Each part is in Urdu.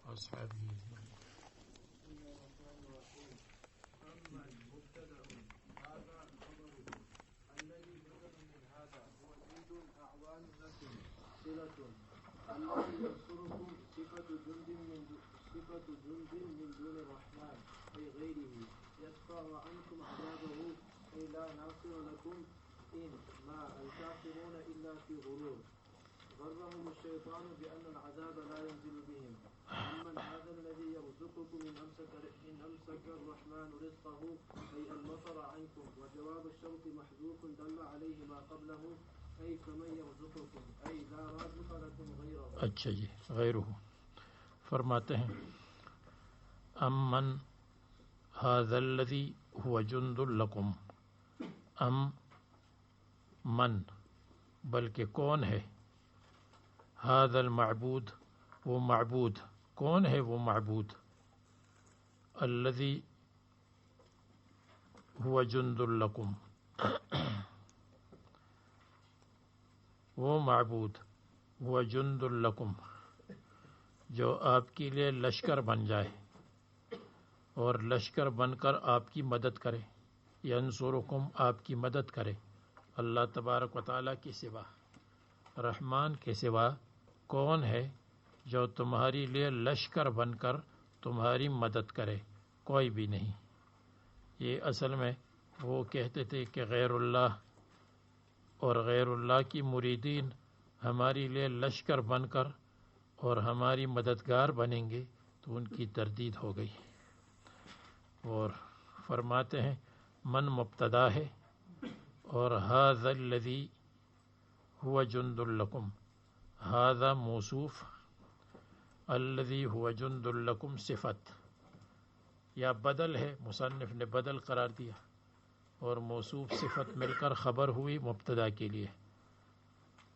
وأصحابه أجمعين. الذي ينصركم صفة جند من دون الرحمن أي غيره يدفع عنكم عذابه أي لا ناصر لكم إن ما الكافرون إلا في غرور غرهم الشيطان بأن العذاب لا ينزل بهم أمن هذا الذي يرزقكم إن أمسك الرحمن رزقه أي المطر عنكم وجواب الشرط محذوف دل عليه ما قبله أي فمن يرزقكم أي لا رازق لكم غيره. اچھا جی، غیرہ فرماتے ہیں امن هذا الذي هو جند لكم، ام من بلکہ کون ہے، هذا المعبود وہ معبود، کون ہے وہ معبود، الذي هو جند لكم وہ معبود هو جند لكم جو آپ کے لیے لشکر بن جائے اور لشکر بن کر آپ کی مدد کرے، ینصرکم آپ کی مدد کرے، اللہ تبارک و تعالیٰ کے سوا، رحمان کے سوا کون ہے جو تمہاری لیے لشکر بن کر تمہاری مدد کرے؟ کوئی بھی نہیں۔ یہ اصل میں وہ کہتے تھے کہ غیر اللہ اور غیر اللہ کی مریدین ہماری لیے لشکر بن کر اور ہماری مددگار بنیں گے، تو ان کی تردید ہو گئی۔ اور فرماتے ہیں من مبتدا ہے اور ھذا الذی هو جند لکم، ھذا موصوف، الذی هو جند لکم صفت، یا بدل ہے، مصنف نے بدل قرار دیا اور موصوف صفت مل کر خبر ہوئی مبتدا کے لیے،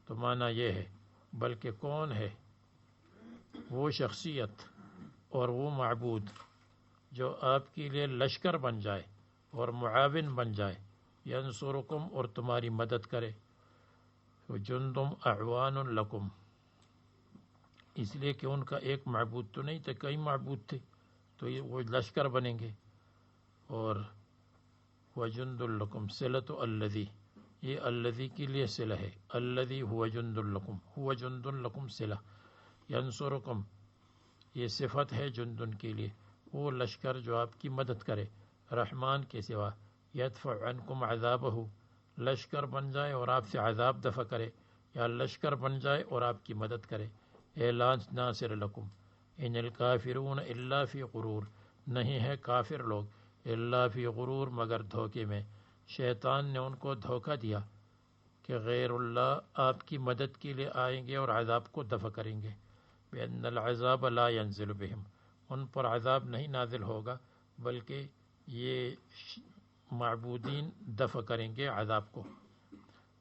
تو معنی یہ ہے بلکہ کون ہے وہ شخصیت اور وہ معبود جو آپ کے لیے لشکر بن جائے اور معاون بن جائے، ینصرکم اور تمہاری مدد کرے، جندم اعوان لکم، اس لیے کہ ان کا ایک معبود تو نہیں تھے، کئی معبود تھے، تو وہ لشکر بنیں گے۔ اور وجند لکم صلۃ الذی، یہ الذی کے لیے صلہ ہے، الذی هو جند لکم، هو جند لکم صلہ، ینصرکم یہ صفت ہے جندن کے لیے، وہ لشکر جو آپ کی مدد کرے رحمان کے سوا، یدفع عنکم عذابہ لشکر بن جائے اور آپ سے عذاب دفع کرے، یا لشکر بن جائے اور آپ کی مدد کرے، اے لا ناصر لکم ان الکافرون الا فی غرور، نہیں ہے کافر لوگ الا فی غرور مگر دھوکے میں، شیطان نے ان کو دھوکہ دیا کہ غیر اللہ آپ کی مدد کے لیے آئیں گے اور عذاب کو دفع کریں گے، بِأَنَّ الْعَذَابَ لَا يَنزِلُ بِهِمْ، ان پر عذاب نہیں نازل ہوگا بلکہ یہ معبودین دفع کریں گے عذاب کو۔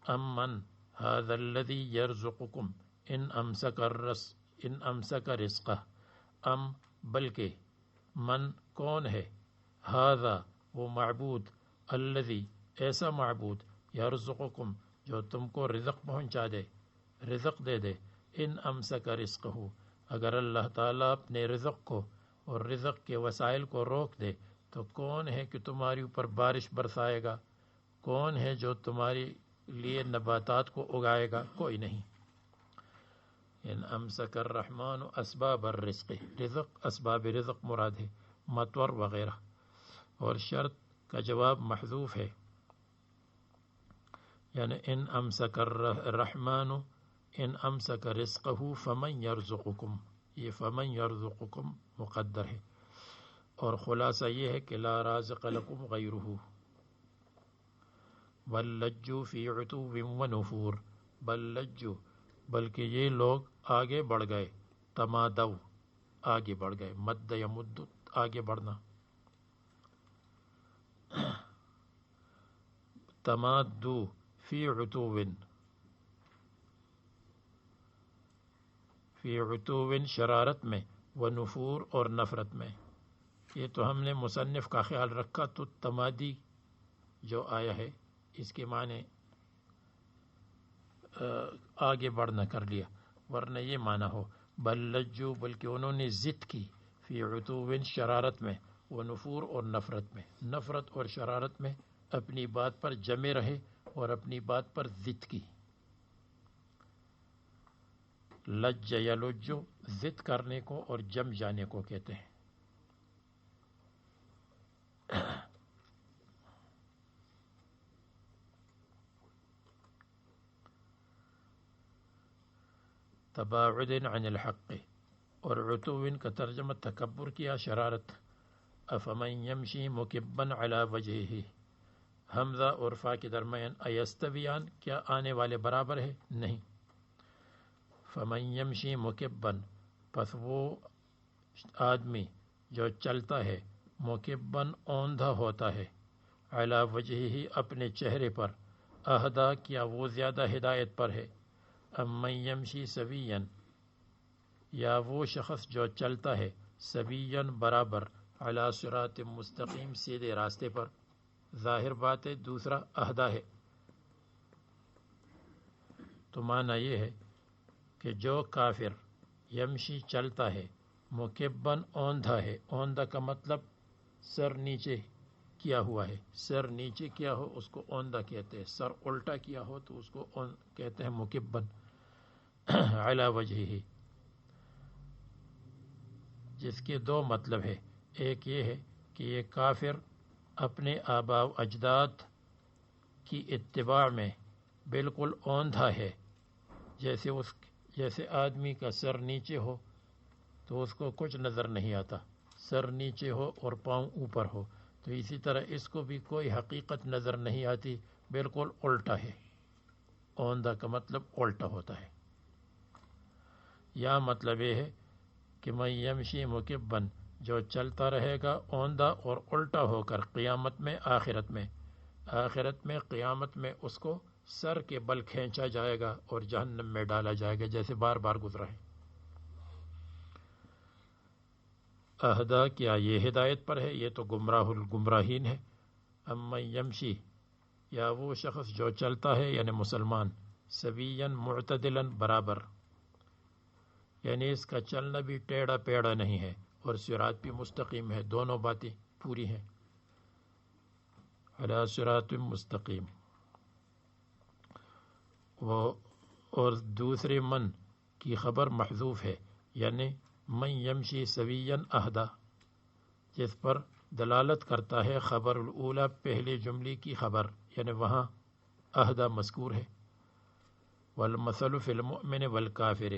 امن هذا الذي يرزقكم ان امسک رزقہ، ام بلکہ من کون ہے، ھذا وہ معبود، الذی ایسا معبود، یرزقکم جو تم کو رزق پہنچا دے، رزق دے دے، ان امسک رزقہ اگر اللہ تعالیٰ اپنے رزق کو اور رزق کے وسائل کو روک دے تو کون ہے کہ تمہاری اوپر بارش برسائے گا؟ کون ہے جو تمہارے لیے نباتات کو اگائے گا؟ کوئی نہیں۔ ان امسک الرحمن اسباب الرزق، رزق اسباب رزق مراد ہے، مطر وغیرہ، اور شرط کا جواب محذوف ہے، یعنی ان امسک الرحمن ان امسک رزقہ فمن یرزقکم، یہ فمن یرزقکم مقدر ہے، اور خلاصہ یہ ہے کہ لا رازق لکم غیرہ، بل لجوا فی عتو و نفور، بل لجوا بلکہ یہ لوگ آگے بڑھ گئے، تمادو آگے بڑھ گئے، مد یمد آگے بڑھنا، تمادو فی عتو شرارت میں، و نفور اور نفرت میں۔ یہ تو ہم نے مصنف کا خیال رکھا تو تمادی جو آیا ہے اس کے معنی آگے بڑھنا کر لیا، ورنہ یہ معنی ہو بل لجو بلکہ انہوں نے ضد کی فی عتو شرارت میں و نفور اور نفرت میں، نفرت اور شرارت میں اپنی بات پر جمے رہے اور اپنی بات پر ضد کی۔ لج یلجو ضد کرنے کو اور جم جانے کو کہتے ہیں۔ تباعد عن الحق اور عتو کا ترجمہ تکبر کیا، شرارت۔ افمن یمشی مکبا علی وجہہ، حمزہ اور فا کے درمیان ایستویان، کیا آنے والے برابر ہے؟ نہیں۔ فمن یمشی مکبا، پس وہ آدمی جو چلتا ہے مکبا اوندھا ہوتا ہے، علی وجہہ اپنے چہرے پر، اہدا کیا وہ زیادہ ہدایت پر ہے، امن یمشی سویا، یا وہ شخص جو چلتا ہے سویا برابر، علی صراط مستقیم سیدھے راستے پر۔ ظاہر بات ہے دوسرا اہدا ہے، تو معنی یہ ہے کہ جو کافر یمشی چلتا ہے مکبن اوندھا ہے، اوندھا کا مطلب سر نیچے کیا ہوا ہے، سر نیچے کیا ہو اس کو اوندھا کہتے ہیں، سر الٹا کیا ہو تو اس کو کہتے ہیں مکبن علی وجہہ، جس کے دو مطلب ہے۔ ایک یہ ہے کہ یہ کافر اپنے آباء و اجداد کی اتباع میں بالکل اوندھا ہے، جیسے آدمی کا سر نیچے ہو تو اس کو کچھ نظر نہیں آتا، سر نیچے ہو اور پاؤں اوپر ہو، تو اسی طرح اس کو بھی کوئی حقیقت نظر نہیں آتی، بالکل الٹا ہے۔ اوندھا کا مطلب الٹا ہوتا ہے۔ یا مطلب یہ ہے کہ من یمشی مکبن، جو چلتا رہے گا اوندھا اور الٹا ہو کر قیامت میں، آخرت میں قیامت میں اس کو سر کے بل کھینچا جائے گا اور جہنم میں ڈالا جائے گا، جیسے بار بار گزرا ہے۔ اہدا کیا یہ ہدایت پر ہے، یہ تو گمراہ الگمراہین ہے۔ امن یمشی، یا وہ شخص جو چلتا ہے یعنی مسلمان، سویا معتدلا برابر، یعنی اس کا چلنا بھی ٹیڑھا پیڑا نہیں ہے اور صراط بھی مستقیم ہے، دونوں باتیں پوری ہیں، علی صراط مستقیم۔ اور دوسرے من کی خبر محذوف ہے، یعنی من یمشی سویا اہدا، جس پر دلالت کرتا ہے خبر الاولی پہلے جملے کی خبر، یعنی وہاں اہدا مذکور ہے۔ والمثل فی المؤمن والکافر،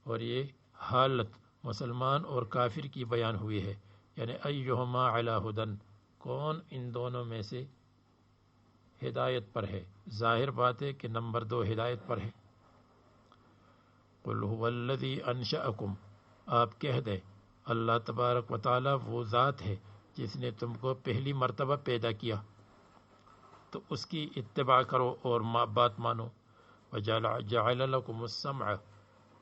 اور یہ حالت مسلمان اور کافر کی بیان ہوئی ہے، یعنی ایہما علی ھدی، کون ان دونوں میں سے ہدایت پر ہے؟ ظاہر بات ہے کہ نمبر 2 ہدایت پر ہے۔ قل هو الذی انشأکم، آپ کہہ دیں اللہ تبارک و تعالی وہ ذات ہے جس نے تم کو پہلی مرتبہ پیدا کیا، تو اس کی اتباع کرو اور بات مانو۔ وجعل لکم السمع،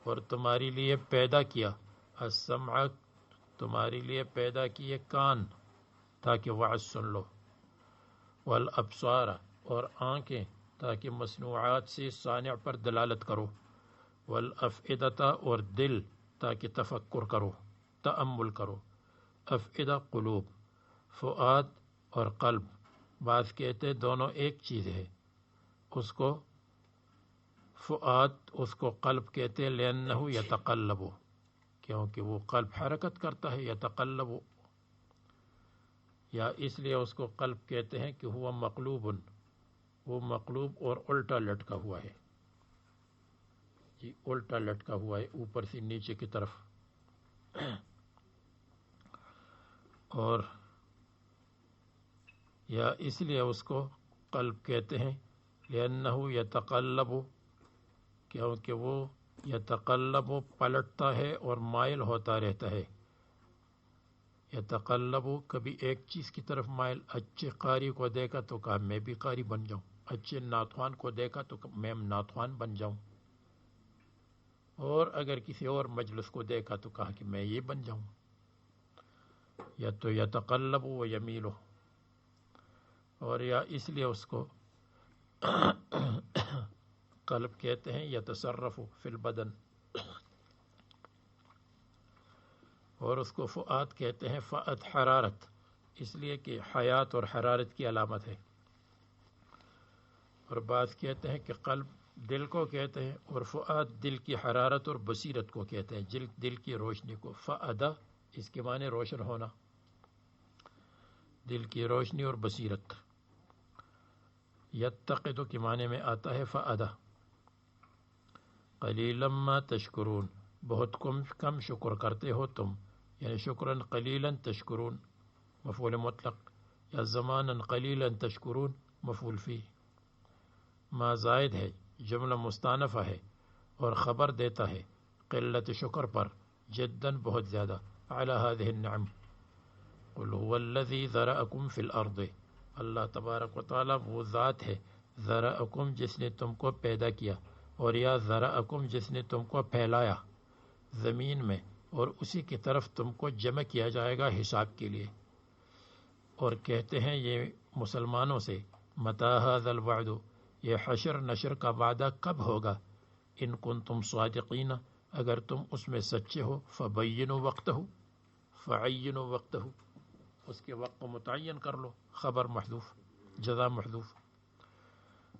اور تمہارے لیے پیدا کیا، السمع تمہارے لیے پیدا کیے کان تاکہ وعظ سن لو، والابصار اور آنکھیں تاکہ مصنوعات سے صانع پر دلالت کرو، والافئدۃ اور دل تاکہ تفکر کرو، تأمل کرو۔ افئدہ قلوب، فؤاد اور قلب بعض کہتے دونوں ایک چیز ہے، اس کو فؤاد اس کو قلب کہتے لأنہ یتقلب، کیونکہ وہ قلب حرکت کرتا ہے، یتقلب، یا اس لیے اس کو قلب کہتے ہیں کہ ہوا مقلوب، وہ مقلوب اور الٹا لٹکا ہوا ہے، جی الٹا لٹکا ہوا ہے اوپر سے نیچے کی طرف۔ اور یا اس لیے اس کو قلب کہتے ہیں لأنہ یتقلب، کیونکہ وہ یتقلب پلٹتا ہے اور مائل ہوتا رہتا ہے۔ یتقلب کبھی ایک چیز کی طرف مائل، اچھے قاری کو دیکھا تو کہا میں بھی قاری بن جاؤں، اچھے ناتوان کو دیکھا تو میں ناتوان بن جاؤں، اور اگر کسی اور مجلس کو دیکھا تو کہا کہ میں یہ بن جاؤں، یا تو یتقلب و یمیل، اور یا اس لیے اس کو قلب کہتے ہیں یتصرف فی البدن، اور اس کو فؤاد کہتے ہیں، فؤاد حرارت، اس لیے کہ حیات اور حرارت کی علامت ہے. اور بعض کہتے ہیں کہ قلب دل کو کہتے ہیں، اور فؤاد دل کی حرارت اور بصیرت کو کہتے ہیں، دل کی روشنی کو. فؤاد اس کے معنی روشن ہونا، دل کی روشنی اور بصیرت. یتقد کے معنی میں آتا ہے فؤاد. قلیلا ما تشکرون، بہت کم شکر کرتے ہو تم، یعنی شکراً قلیلا تشکرون مفعول مطلق، یا زمانا قلیلا تشکرون مفعول فی. ما زائد ہے، جملہ مستانفہ ہے اور خبر دیتا ہے قلت شکر پر، جدا بہت زیادہ، علی هذه النعم. قل هو الذی ذرأکم فی الارض، اللہ تبارک و تعالی وہ ذات ہے، ذرأکم جس نے تم کو پیدا کیا، اور یا ذرأکم جس نے تم کو پھیلایا زمین میں، اور اسی کی طرف تم کو جمع کیا جائے گا حساب کے لیے. اور کہتے ہیں یہ مسلمانوں سے، متی ھذا الوعد، یہ حشر نشر کا وعدہ کب ہوگا، ان کنتم صادقین، اگر تم اس میں سچے ہو. فبینوا وقتہ، فعینوا وقتہ، اس کے وقت کو متعین کر لو، خبر محذوف، جزا محذوف.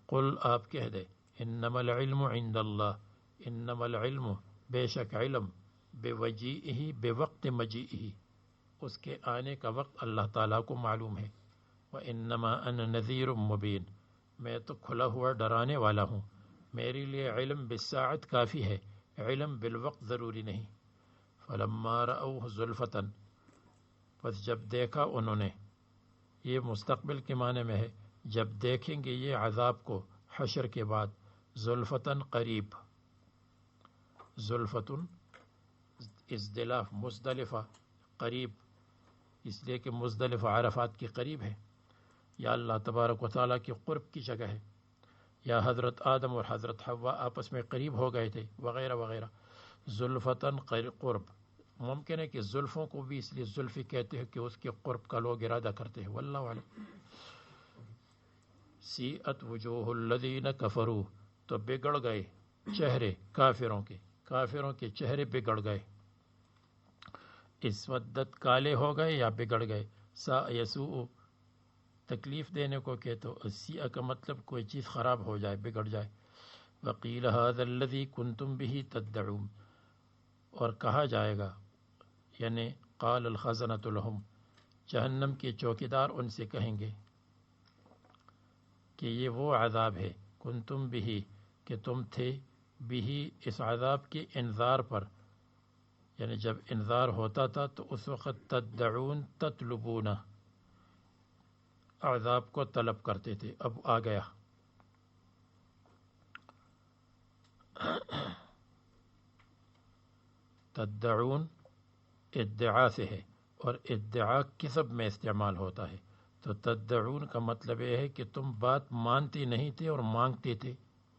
قل آپ کہہ دے، انما العلم عند اللہ، انما العلم بے شک علم، بوجیئہ بوقت مجیئہ، اس کے آنے کا وقت اللہ تعالیٰ کو معلوم ہے. وَإِنَّمَا أَنَا نَذِيرٌ مُبِينٌ، میں تو کھلا ہوا ڈرانے والا ہوں، میرے لیے علم بالساعت کافی ہے، علم بالوقت ضروری نہیں. فَلَمَّا رَأَوْهُ زُلْفَةً، پس جب دیکھا انہوں نے، یہ مستقبل کے معنی میں ہے، جب دیکھیں گے یہ عذاب کو حشر کے بعد، زلفتاً قریب، زلفتن ازدلاف، مزدلفہ قریب، اس لیے کہ مزدلفہ عرفات کے قریب ہے، یا اللہ تبارک و تعالیٰ کی قرب کی جگہ ہے، یا حضرت آدم اور حضرت حوا آپس میں قریب ہو گئے تھے، وغیرہ وغیرہ. زلفتاً قرب، ممکن ہے کہ زلفوں کو بھی اس لیے زلفی کہتے ہیں کہ اس کے قرب کا لوگ ارادہ کرتے ہیں، واللہ اعلم. سیئت وجوہ الذین کفروا، تو بگڑ گئے چہرے کافروں کے چہرے بگڑ گئے. اسودت کالے ہو گئے یا بگڑ گئے. سا یسوء تکلیف دینے کو کہتے ہو، سیئ کا مطلب کوئی چیز خراب ہو جائے، بگڑ جائے. وقیل ھذا الذی کنتم بہ تدعون، اور کہا جائے گا، یعنی قال الخزنۃ لہم، جہنم کے چوکیدار ان سے کہیں گے کہ یہ وہ عذاب ہے، کنتم بہ، کہ تم تھے، بہ اس عذاب کے انذار پر، یعنی جب انذار ہوتا تھا تو اس وقت تدعون تطلبون، عذاب کو طلب کرتے تھے، اب آ گیا. تدعون ادعا سے ہے، اور ادعا کسب میں استعمال ہوتا ہے، تو تدعون کا مطلب یہ ہے کہ تم بات مانتے نہیں تھے اور مانگتے تھے،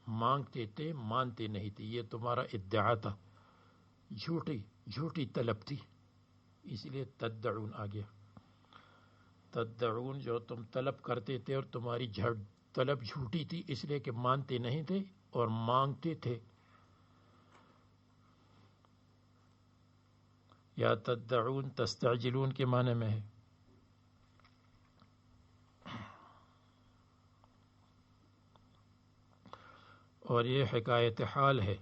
مانتے نہیں تھے، یہ تمہارا ادعا تھا، جھوٹی طلب تھی، اس لیے تدعون آ گیا. تدعون جو تم طلب کرتے تھے اور تمہاری طلب جھوٹی تھی، اس لیے کہ مانتے نہیں تھے اور مانگتے تھے. یا تدعون تستعجلون کے معنی میں ہے. اور یہ حکایت حال ہے،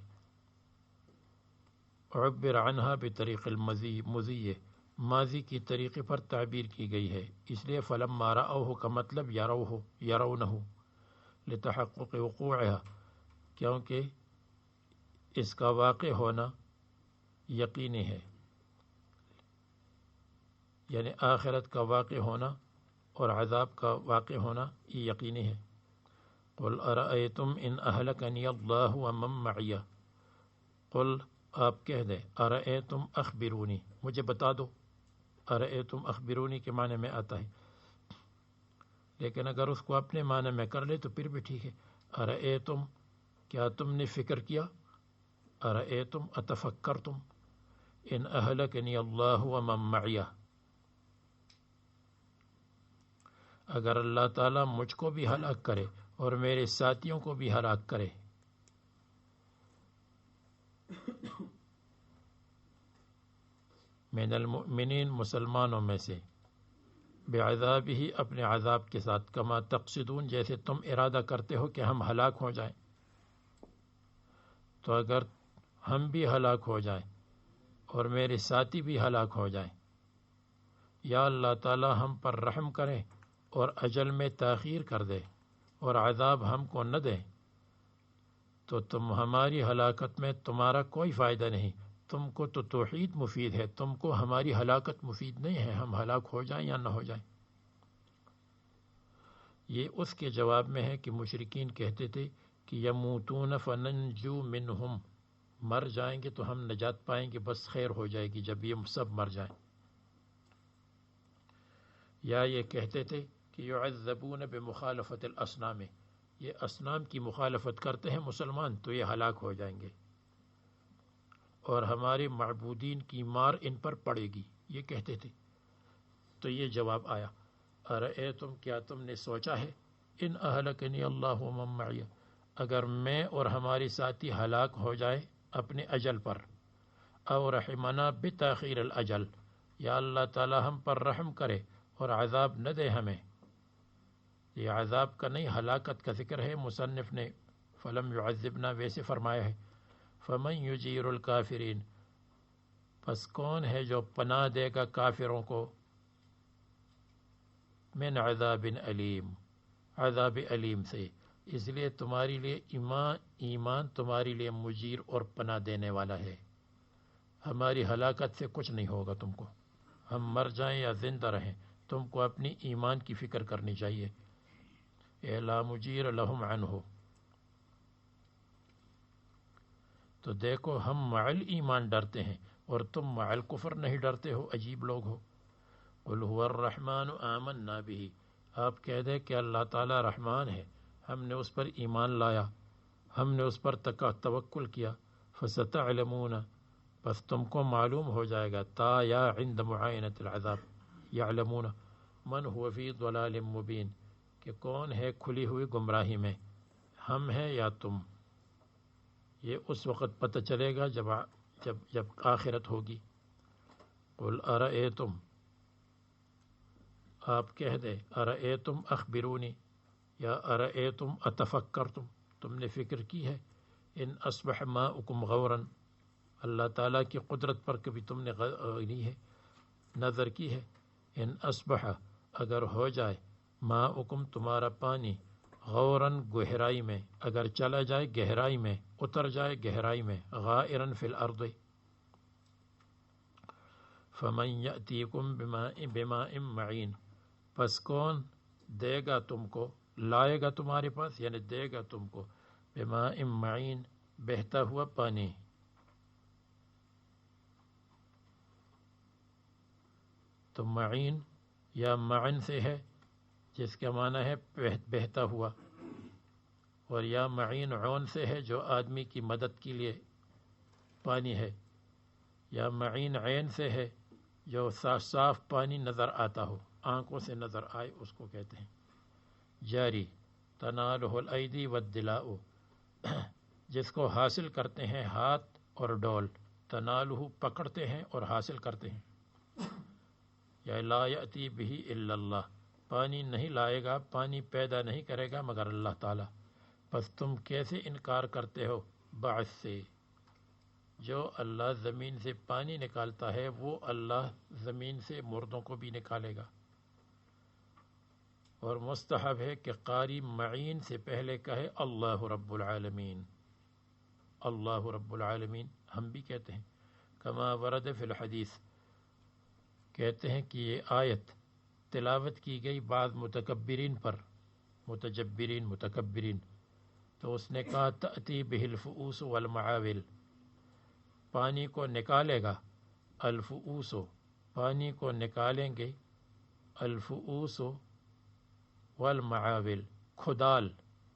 عبر عنہا بطریق المضی، ماضی کی طریقے پر تعبیر کی گئی ہے، اس لیے فلما رأوہ کا مطلب یرونہ، لتحقق وقوعها، کیونکہ اس کا واقع ہونا یقینی ہے، یعنی آخرت کا واقع ہونا اور عذاب کا واقع ہونا یہ یقینی ہے. قل ارأیتم ان اہلکنی اللہ ومن معی، قل آپ کہہ دیں، ارأیتم اخبرونی، مجھے بتا دو. ارأیتم اخبرونی کے معنی میں آتا ہے، لیکن اگر اس کو اپنے معنی میں کر لے تو پھر بھی ٹھیک ہے. ارأیتم، کیا تم نے فکر کیا، ارأیتم اتفکرتم، ان اہلکنی اللہ ومن معی، اگر اللہ تعالیٰ مجھ کو بھی ہلاک کرے اور میرے ساتھیوں کو بھی ہلاک کرے. من المؤمنین مسلمانوں میں سے، بعذاب ہی اپنے عذاب کے ساتھ، کما تقصدون جیسے تم ارادہ کرتے ہو کہ ہم ہلاک ہو جائیں. تو اگر ہم بھی ہلاک ہو جائیں اور میرے ساتھی بھی ہلاک ہو جائیں، یا اللہ تعالی ہم پر رحم کرے اور اجل میں تاخیر کر دے اور عذاب ہم کو نہ دے، تو تم ہماری ہلاکت میں تمہارا کوئی فائدہ نہیں. تم کو تو توحید مفید ہے، تم کو ہماری ہلاکت مفید نہیں ہے، ہم ہلاک ہو جائیں یا نہ ہو جائیں. یہ اس کے جواب میں ہے کہ مشرکین کہتے تھے کہ یموتون فننجو منہم، مر جائیں گے تو ہم نجات پائیں گے، بس خیر ہو جائے گی جب یہ سب مر جائیں. یا یہ کہتے تھے کہ یعذبون بمخالفت الاصنام، یہ اصنام کی مخالفت کرتے ہیں مسلمان تو یہ ہلاک ہو جائیں گے اور ہمارے معبودین کی مار ان پر پڑے گی، یہ کہتے تھے. تو یہ جواب آیا، ارأیتم کیا تم نے سوچا ہے، ان اہلکنی اللہ ومن معی، اگر میں اور ہمارے ساتھی ہلاک ہو جائے اپنے اجل پر، او رحمنا بتاخیر الاجل، یا اللہ تعالی ہم پر رحم کرے اور عذاب نہ دے ہمیں. یہ عذاب کا نہیں ہلاکت کا ذکر ہے، مصنف نے فلم یعذبنا ویسے فرمایا ہے. فمن یجیر الکافرین، پس کون ہے جو پناہ دے گا کافروں کو، من عذاب علیم، عذاب علیم سے. اس لیے تمہارے لیے ایمان تمہارے لیے مجیر اور پناہ دینے والا ہے. ہماری ہلاکت سے کچھ نہیں ہوگا تم کو، ہم مر جائیں یا زندہ رہیں، تم کو اپنی ایمان کی فکر کرنی چاہیے. اے لا مجیر لہم عنہ، تو دیکھو ہم مع الایمان ڈرتے ہیں اور تم مع الکفر نہیں ڈرتے ہو، عجیب لوگ ہو. قل هو الرحمن آمنا به، آپ کہہ دیں کہ اللہ تعالی رحمان ہے، ہم نے اس پر ایمان لایا، ہم نے اس پر توکل کیا. فستعلمون، بس تم کو معلوم ہو جائے گا، تا یا عند معائنۃ العذاب، یعلمون من هو فی ضلال مبین، کہ کون ہے کھلی ہوئی گمراہی میں، ہم ہیں یا تم. یہ اس وقت پتہ چلے گا جب آخرت ہوگی. قل ارأیتم، آپ کہہ دے ارأیتم اخبرونی، یا ارأیتم اتفکرتم، تم نے فکر کی ہے، ان اصبح ماؤکم غورا، اللہ تعالیٰ کی قدرت پر کبھی تم نے غنی ہے نظر کی ہے. ان اصبح، اگر ہو جائے، ماؤکم تمہارا پانی، غوراً گہرائی میں، اگر چلا جائے گہرائی میں، اتر جائے گہرائی میں، غائراً فی الارض، فمن یأتیکم بماء معین، پس کون دے گا تم کو، لائے گا تمہارے پاس، یعنی دے گا تم کو، بماء معین، بہتا ہوا پانی. تو معین یا معن سے ہے، جس کا معنی ہے بہتا ہوا، اور یا معین عون سے ہے جو آدمی کی مدد کے لیے پانی ہے، یا معین عین سے ہے جو صاف پانی نظر آتا ہو، آنکھوں سے نظر آئے، اس کو کہتے ہیں. جاری، تنالہ الایدی والدلاء، جس کو حاصل کرتے ہیں ہاتھ اور ڈول، تنالہ پکڑتے ہیں اور حاصل کرتے ہیں. یا لا یأتی بہ الا اللہ، پانی نہیں لائے گا، پانی پیدا نہیں کرے گا مگر اللہ تعالی. پس تم کیسے انکار کرتے ہو بعث سے، جو اللہ زمین سے پانی نکالتا ہے وہ اللہ زمین سے مردوں کو بھی نکالے گا. اور مستحب ہے کہ قاری معین سے پہلے کہے اللہ رب العالمین، اللہ رب العالمین ہم بھی کہتے ہیں. کما ورد فی الحدیث، کہتے ہیں کہ یہ آیت تلاوت کی گئی بعض متکبرین پر، متکبرین، تو اس نے کہا تأتی بہ الفؤوس والمعاول، پانی کو نکالے گا، الفؤوس، پانی کو نکالیں گے، الفؤوس والمعاول، کھدال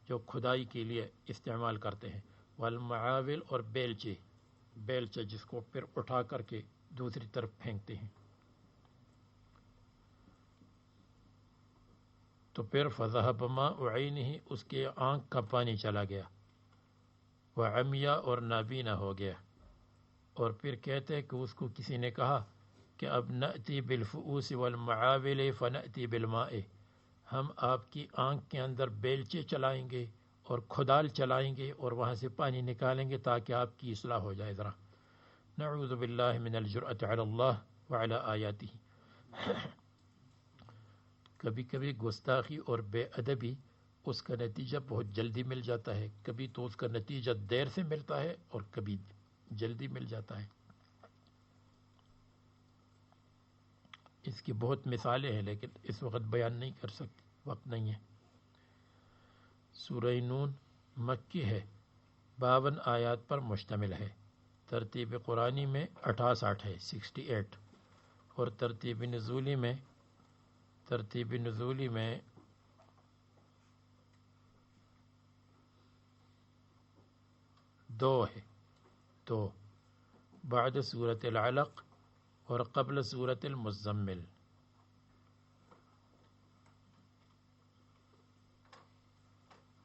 جو کھدائی کے لیے استعمال کرتے ہیں، والمعاول اور بیلچے جس کو پھر اٹھا کر کے دوسری طرف پھینکتے ہیں. تو پھر فذهب ماء عینہ، اس کے آنکھ کا پانی چلا گیا، وعمیا، اور نابینا ہو گیا. اور پھر کہتے ہیں کہ اس کو کسی نے کہا کہ اب نأتی بالفؤوس والمعاول فنأتی بالماء، ہم آپ کی آنکھ کے اندر بیلچے چلائیں گے اور کھدال چلائیں گے اور وہاں سے پانی نکالیں گے تاکہ آپ کی اصلاح ہو جائے. ذرا نعوذ باللہ من الجرأۃ علی اللہ وعلی آیاتہ. کبھی کبھی گستاخی اور بے ادبی اس کا نتیجہ بہت جلدی مل جاتا ہے، کبھی تو اس کا نتیجہ دیر سے ملتا ہے اور کبھی جلدی مل جاتا ہے. اس کی بہت مثالیں ہیں لیکن اس وقت بیان نہیں کر سکتے، وقت نہیں ہے. سورہ نون مکی ہے، 52 آیات پر مشتمل ہے. ترتیب قرآنی میں 68 ہے، 68، اور ترتیب نزولی میں 2 ہے، 2 بعد سورۃ العلق اور قبل سورۃ المزمل.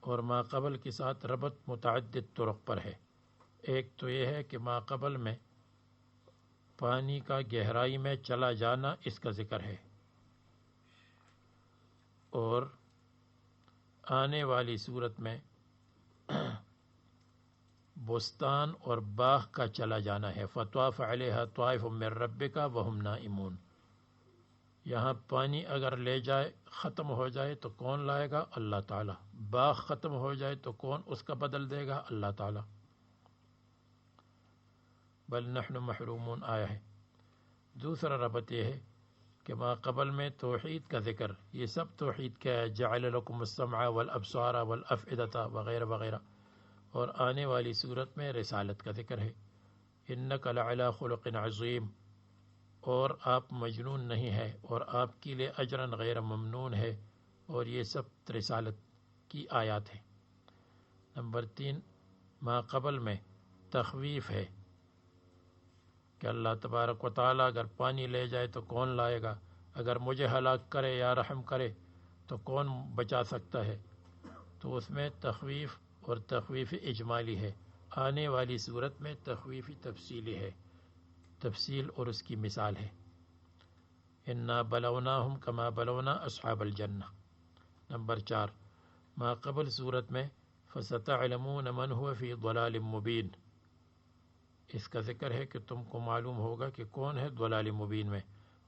اور ما قبل کے ساتھ ربط متعدد طرق پر ہے. ایک تو یہ ہے کہ ما قبل میں پانی کا گہرائی میں چلا جانا اس کا ذکر ہے، اور آنے والی صورت میں بستان اور باغ کا چلا جانا ہے. فطاف علیہا طائف من ربک وہم نائمون. یہاں پانی اگر لے جائے ختم ہو جائے تو کون لائے گا؟ اللہ تعالیٰ. باغ ختم ہو جائے تو کون اس کا بدل دے گا؟ اللہ تعالیٰ. بل نحن محرومون آیا ہے. دوسرا ربط یہ ہے کہ ما قبل میں توحید کا ذکر، یہ سب توحید کا ہے، جعل لکم السمع والابصار والافئدۃ وغیرہ وغیرہ، اور آنے والی صورت میں رسالت کا ذکر ہے. انک لعلی خلق عظیم، اور آپ مجنون نہیں ہے اور آپ کے لیے اجرا غیر ممنون ہے، اور یہ سب رسالت کی آیات ہیں. نمبر 3 ما قبل میں تخویف ہے کہ اللہ تبارک و تعالیٰ اگر پانی لے جائے تو کون لائے گا، اگر مجھے ہلاک کرے یا رحم کرے تو کون بچا سکتا ہے. تو اس میں تخویف اور تخویف اجمالی ہے. آنے والی صورت میں تخویف تفصیلی ہے، تفصیل اور اس کی مثال ہے. انا بلوناہم کما بلونا اصحاب الجنہ. نمبر 4 ما قبل صورت میں فستعلمون من هو فی ضلال مبین، اس کا ذکر ہے کہ تم کو معلوم ہوگا کہ کون ہے ضلال مبین میں.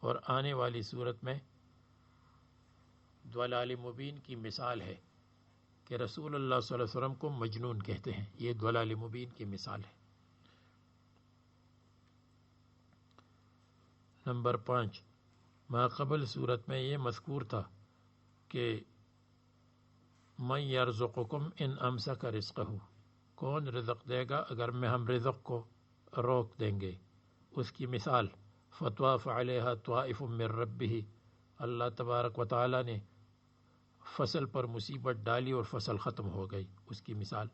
اور آنے والی صورت میں ضلال مبین کی مثال ہے کہ رسول اللہ صلی اللہ علیہ وسلم کو مجنون کہتے ہیں، یہ ضلال مبین کی مثال ہے. نمبر 5 ما قبل صورت میں یہ مذکور تھا کہ من یرزقکم ان امسک رزقہ، کون رزق دے گا اگر میں ہم رزق کو روک دیں گے. اس کی مثال فطواف علیہا طائف من ربہ، اللہ تبارک و تعالیٰ نے فصل پر مصیبت ڈالی اور فصل ختم ہو گئی، اس کی مثال.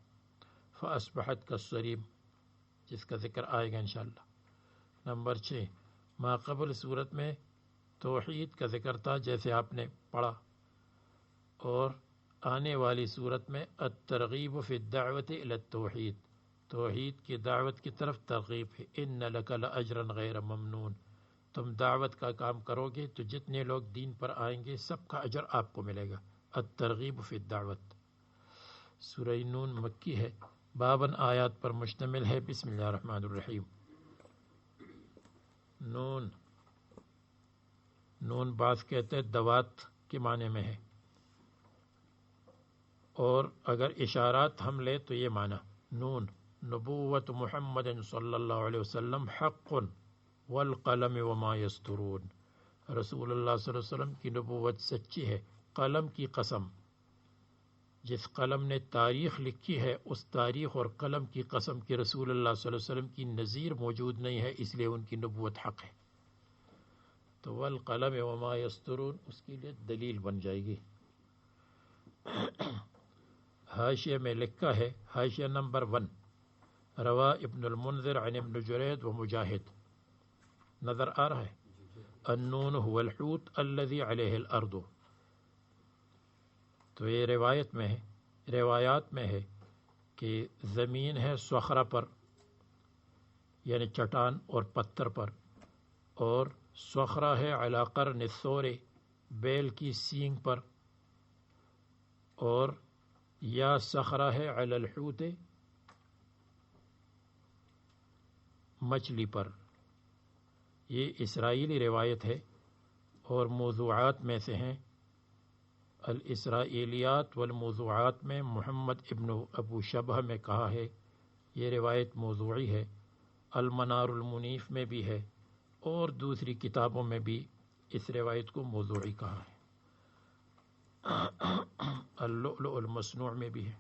فاصبحت کالصریم، جس کا ذکر آئے گا انشاءاللہ. نمبر 6 ما قبل صورت میں توحید کا ذکر تھا جیسے آپ نے پڑھا، اور آنے والی صورت میں الترغیب فی الدعوت الی التوحید، توحید کی دعوت کی طرف ترغیب ہے. ان لک لاجرا غیر ممنون، تم دعوت کا کام کرو گے تو جتنے لوگ دین پر آئیں گے سب کا اجر آپ کو ملے گا. الترغیب فی الدعوت. سورہ نون مکی ہے، 52 آیات پر مشتمل ہے. بسم اللہ الرحمن الرحیم. نون بعض کہتے ہیں دوات کے معنی میں ہے، اور اگر اشارات ہم لے تو یہ معنی نون نبوت محمد صلی اللہ علیہ وسلم حق والقلم وما یسطرون، رسول اللہ صلی اللہ علیہ وسلم کی نبوت سچی ہے، قلم کی قسم، جس قلم نے تاریخ لکھی ہے اس تاریخ اور قلم کی قسم کہ رسول اللہ صلی اللہ علیہ وسلم کی نظیر موجود نہیں ہے، اس لیے ان کی نبوت حق ہے. تو والقلم وما یسطرون اس کے لیے دلیل بن جائے گی. حاشیہ میں لکھا ہے، حاشیہ نمبر 1 روا ابن المنذر عن ابن جرید و مجاہد. نظر آ رہا ہے؟ النون هو الحوت الذي عليه الارض. تو یہ روایت میں ہے، روایات میں ہے کہ زمین ہے صخرہ پر، یعنی چٹان اور پتھر پر، اور صخرہ ہے علی قرن الثور بیل کی سینگ پر، اور یا صخرہ ہے علی الحوت مچھلی پر۔ یہ اسرائیلی روایت ہے اور موضوعات میں سے ہیں۔ الاسرائیلیات والموضوعات میں محمد ابن ابو شبہ میں کہا ہے یہ روایت موضوعی ہے، المنار المنیف میں بھی ہے، اور دوسری کتابوں میں بھی اس روایت کو موضوعی کہا ہے، اللؤلؤ المصنوع میں بھی ہے۔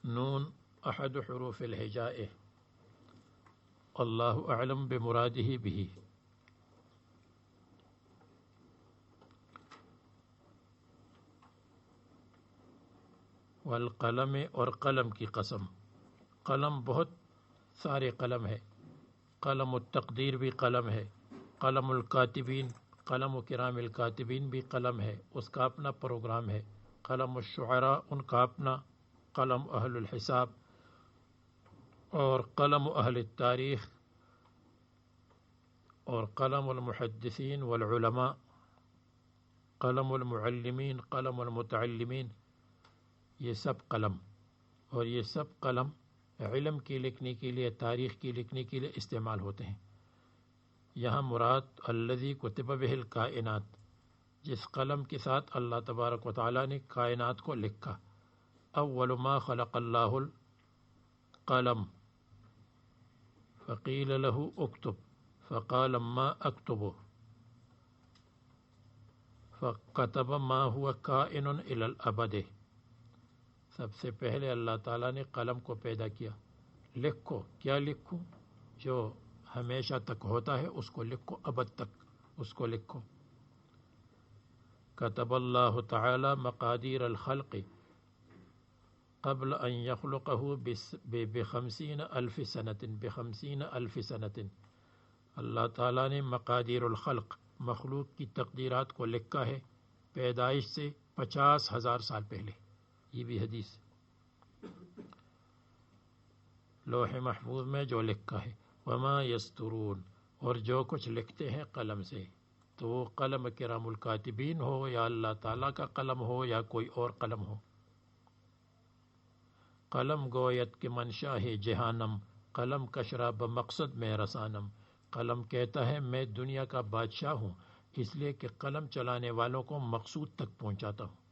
نون احد حروف الہجاء، اللہ اعلم بمرادہ بھی۔ والقلم، اور قلم کی قسم، قلم بہت سارے قلم ہے، قلم التقدیر بھی قلم ہے، قلم الکاتبین، قلم و کرام الکاتبین بھی قلم ہے، اس کا اپنا پروگرام ہے، قلم الشعراء ان کا اپنا، قلم اہل الحساب، اور قلم اہل التاریخ، اور قلم المحدثین والعلماء، قلم المعلمین، قلم المتعلمین، یہ سب قلم، اور یہ سب قلم علم کی لکھنے کے لیے، تاریخ کی لکھنے کے لیے استعمال ہوتے ہیں۔ یہاں مراد الذی کتب بہ الکائنات، جس قلم کے ساتھ اللہ تبارک و تعالیٰ نے کائنات کو لکھا۔ اول ما خلق اللہ القلم فقیل له اکتب فقال ما اکتب فکتب ما هو کائن الی الابد۔ سب سے پہلے اللہ تعالیٰ نے قلم کو پیدا کیا، لکھو، کیا لکھوں؟ جو ہمیشہ تک ہوتا ہے اس کو لکھو، ابد تک اس کو لکھو۔ کتب اللہ تعالی مقادیر الخلق قبل ان یخلقہ بخمسین الف سنۃ، بخمسین الف سنۃ۔ اللہ تعالیٰ نے مقادیر الخلق، مخلوق کی تقدیرات کو لکھا ہے پیدائش سے 50,000 سال پہلے۔ یہ بھی حدیث، لوح محفوظ میں جو لکھا ہے۔ وما یسترون، اور جو کچھ لکھتے ہیں قلم سے، تو وہ قلم کرام الکاتبین ہو یا اللہ تعالیٰ کا قلم ہو یا کوئی اور قلم ہو۔ قلم گویت کے منشا ہے جہانم، قلم کشرا بمقصد میں رسانم۔ قلم کہتا ہے میں دنیا کا بادشاہ ہوں، اس لیے کہ قلم چلانے والوں کو مقصود تک پہنچاتا ہوں۔